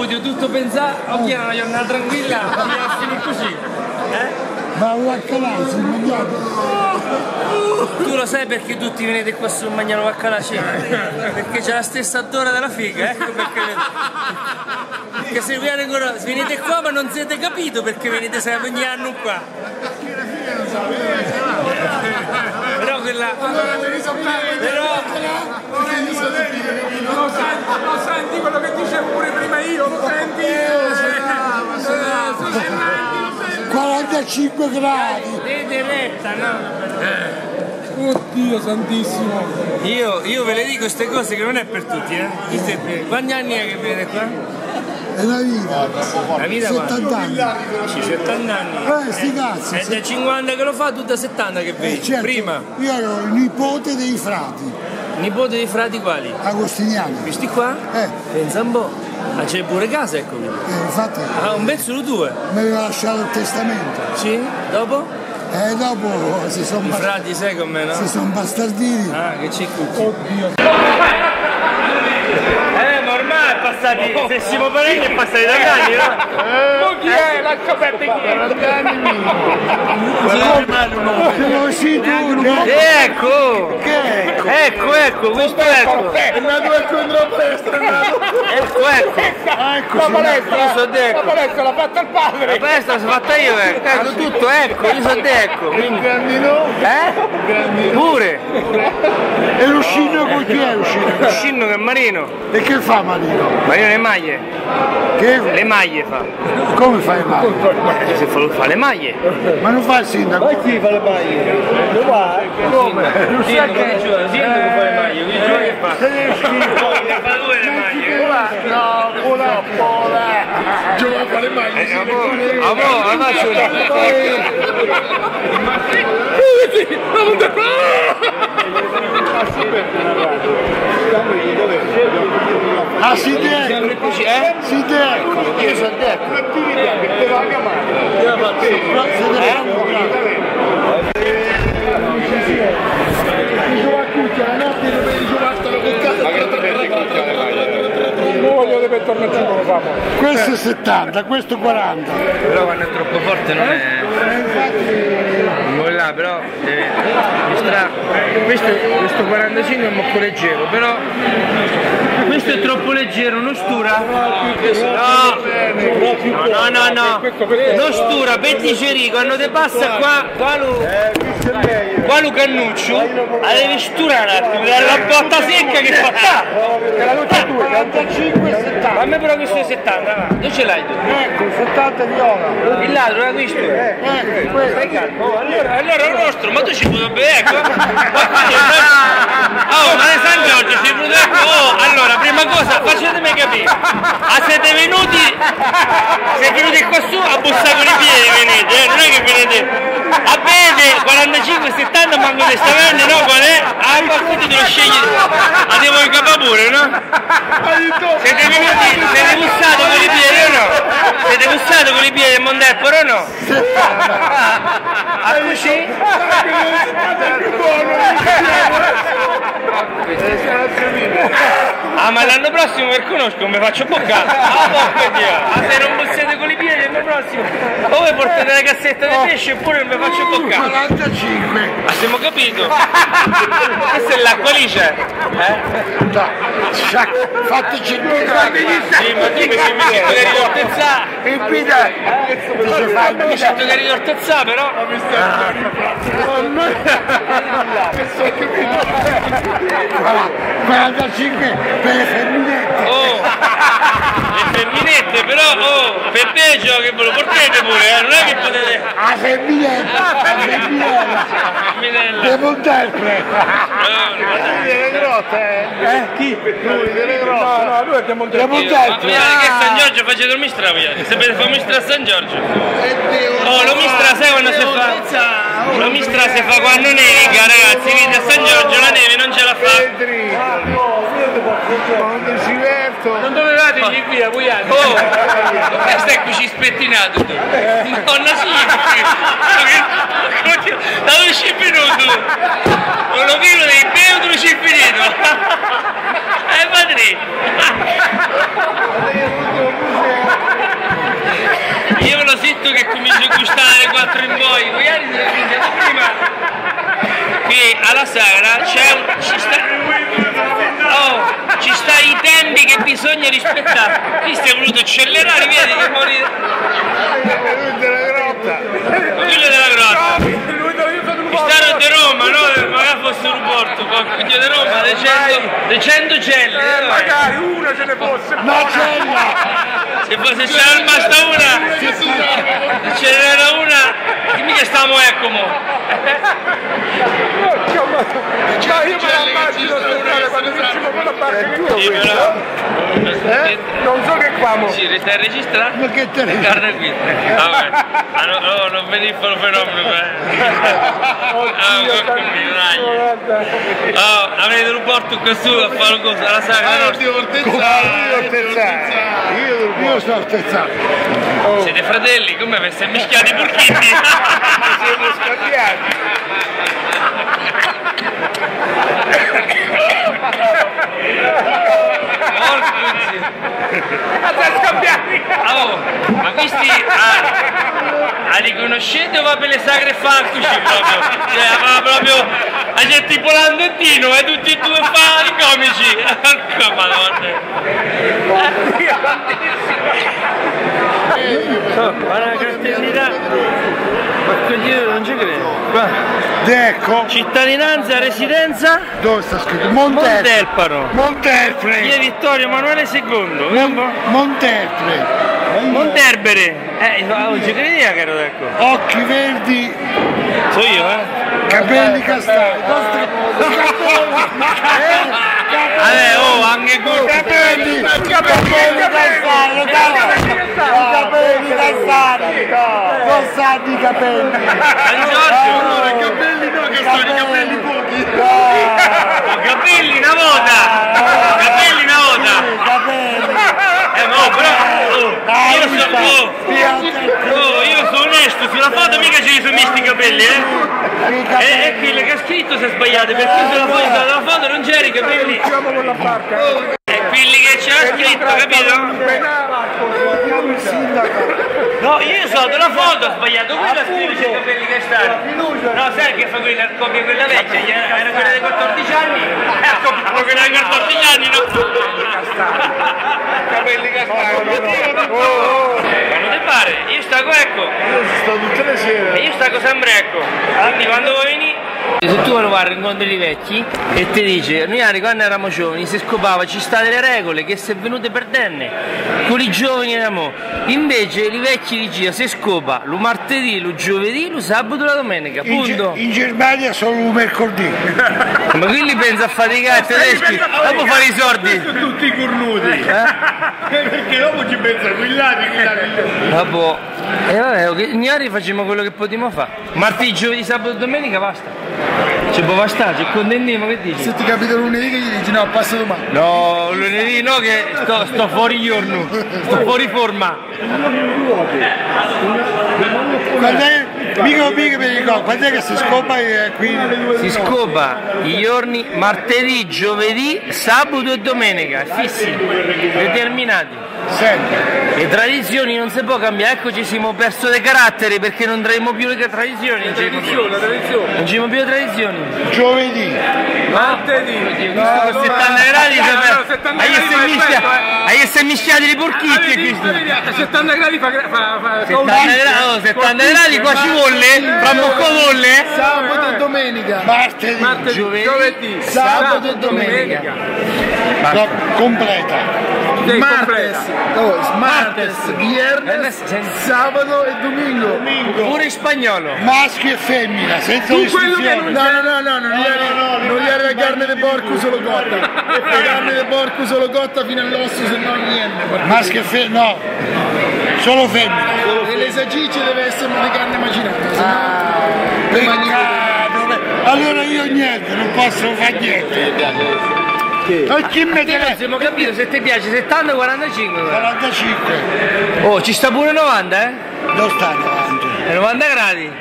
studio tutto pensato, oggi era una giornata tranquilla, a finire così. Ma vuoi calare, si Tu lo sai perché tutti venite qua sul Magnano Vaccala cena? Perché c'è la stessa odore della figa, ecco perché. Perché se venite qua ma non siete capito perché venite sempre ogni anno qua. Però quella. Però. Lo senti quello che dicevo pure prima io, lo senti? 45 gradi! Vede retta, no? Oddio santissimo! Io ve le dico queste cose che non è per tutti, Quanti anni è che venite qua? È una vita! La vita 70 anni! Sì, 70 anni! Sti cazzi! È da 50 che lo fa, tu da 70 che vedi, certo, prima! Io ero il nipote dei frati. Nipote dei frati quali? Agostiniani. Questi qua? Pensa un po'. Ma c'è pure casa, ecco. Infatti. Ah, un pezzo solo due? Mi aveva lasciato il testamento. Sì? Dopo? Dopo si sono frati, sai com'è, no? Si sono bastarditi. Ah, che c'è qui? Oddio. Ma ormai è passati, se Simo Paregni è passati da anni, no? Ma chi è? Lascia perdere chi è? Conosci tu? Ecco! Ecco, questo ecco! È nato il contropresto, è nato! Ecco! La palestra! Io so d'ecco! La palestra l'ha fatta il padre! La palestra l'ho fatta io, ecco tutto, ecco, io so d'ecco! Il grandino? Pure! E l'uscino con chi è l'uscino? L'uscino che è Marino! E che fa Marino? Marino le maglie! Che? Le maglie fa! Come fai male? Se fa le maglie! Ma non fa il sindaco? Ma chi fa le maglie? Come? Il sindaco fa le maglie, quindi che fa? Fa due le maglie! No, una pola! Giova fa le maglie! La faccio Ah, si ecco! Si ecco! Io so d'ecco! Te va a non voglio che per tornarci come famo. Questo è 70, questo è 40. Però quando è troppo forte non è. Non là, però deve mostrare. Questo 45 è molto leggero, però questo è troppo leggero, non stura? No. Non stura, Petticeri, quando ti passa qua lu cannuccio, la devi sturare un attimo, dare la botta secca che fa. 45 e 70. Fammi però questo è 70, va. Dove ce l'hai tu? Ecco, 70 viola. Il ladro era questo? Stai calmo. Allora è nostro, ma tu ci puoi bere, ecco. Oh, ma di San Giorgio ci puoi ecco. Oh, allora, prima cosa, facetemi capire. Siete venuti qua su a bussare con i piedi, venite, non è che venite. Avete 45, 70 manco testamento, no? Qual è? Ah, qualcuno te lo scegli. Ma devo il capo pure, no? Siete venuti, siete bussati con i piedi o no? Siete bussati con i piedi del Mondeppo o no? Ah, così? Ah, ma l'anno prossimo per conosco mi faccio boccare. Ah, porca Dio. Se non bussate con i piedi l'anno prossimo, o voi portate la cassetta di pesce oppure non mi faccio boccare. 45. Ma siamo capito? Questa è l'acqua lì c'è. Fatti 50. Sì, ma tu mi sento che ridortezzà. E pida. Mi sento che ridortezzà però. 45 per le femminette. Oh, le femminette però, per te che ve lo portate pure, non è che potete. La femminella. De Montepre. Delle grotte, Chi? Lui delle grotte. No, lui è De Montepre. De Montepre. Che a San Giorgio facete il mistra, sapete fare il mistra a San Giorgio? Oh, lo mistra sai quando si fa? Lo mistra si fa quando nevica, ragazzi, quindi a San Giorgio la neve non ce la fa. Non dovevate lì via, voi anni. Oh, perché stai qui spettinato tu? Nonna sì, da dove ci è venuto? Non lo vedo dei bene dove ci è finito? Padre! ci sta i tempi che bisogna rispettare. Cristi ha voluto accelerare, vedi che morire. Quello della grotta. Stanno di Roma, no? Magari fosse un porto, qualcuno di Roma, dei 100 celle. Magari una ce ne fosse. Una cella! Se c'era rimasta una, se ce n'era una, mica stavamo ecco mo. Ma io me la immagino quando diciamo quella parte che Sì, però. non so che famo. Sì, resta registrato. Ma che te ne Guarda qui. No, non vedi il fenomeno. Avrete un porto qua su a fare cosa? La sagra Io sto ortezzato. Siete fratelli, come per essere mischiati i porchetti? Siamo scambiati. Ma questi la riconoscete o va per le sagre fancuci proprio? Cioè va proprio a gente tipo l'Andentino e tutti e due fan comici. Porca madonna. Guarda la cartellina. Porco Dio, non ci credo. Qua. Ecco. Cittadinanza, residenza? Dove sta scritto? Montelparo. Via Monterpre. Vittorio Emanuele II. Monterpre. Monterbere. Non ci credeva che ero ecco. Occhi verdi. So io, Capelli castani. Anche con Capelli castani. Rossati i capelli. San Giorgio. Capelli no, capelli pochi. Capelli una volta. Capelli una volta. Io sono onesto, sulla foto mica ci sono misti i capelli, E quello che ha scritto si è sbagliato, perché sulla foto non c'erano i capelli. E quelli che c'era scritto, capito? No, io so della foto, ho sbagliato quella scritto i capelli che stanno. No, sai che fa quella copia quella vecchia, era quella dei 14 anni, copia quella dei 14 anni, no? Capelli castani. Quando ti pare, io stago ecco. Sto tutte le sere. E io stago sempre ecco. Quindi quando vuoi venire. Se tu vai incontri i vecchi e ti dice, noi quando eravamo giovani si scopava, ci sta delle regole che si è venute perdenne, con i giovani eravamo, invece i vecchi dicevano si scopa lo martedì, lo giovedì, lo sabato e la domenica, punto. In Germania solo un mercoledì. Ma quelli pensa a faticare i tedeschi, dopo fare i sordi. Sono tutti cornuti. Perché dopo ci pensa quillati. Dopo, vabbè, ignari facciamo quello che potevamo fare. Martedì, giovedì, sabato e domenica basta. Ci può bastare, ci condenniamo, che dici? Se ti capita lunedì che gli dici no, passa domani. No, lunedì no che sto fuori giorno, sto fuori forma. Mica mi ricordo, quando è che si scopa qui? Si scopa i giorni martedì, giovedì, sabato e domenica, fissi, determinati. Sempre. Le tradizioni non si può cambiare, ecco ci siamo perso dei caratteri perché non daremo più le tradizioni. Non ci più le tradizioni. Giovedì. Martedì. Con 70 gradi hai essere mischiati le porchicche. 70 gradi fa 70 gradi qua ci vuole, fra poco vuole. Sabato e domenica. Martedì. Giovedì. Sabato e domenica. Completa. Martes, viernes, sabato e domingo. Pure in spagnolo. Maschio e femmina, senza restrizioni. No, non gli era carne di porco solo cotta. Carne di porco solo cotta fino all'osso, se no niente. Maschio e femmina, no. Solo femmina. E le salsicce deve essere di carne macinata. Peccato. Allora io niente, non posso fare niente. Chi mi non abbiamo capito se ti piace 70 o 45. 45. Oh, ci sta pure 90, Non sta 90. 90 gradi.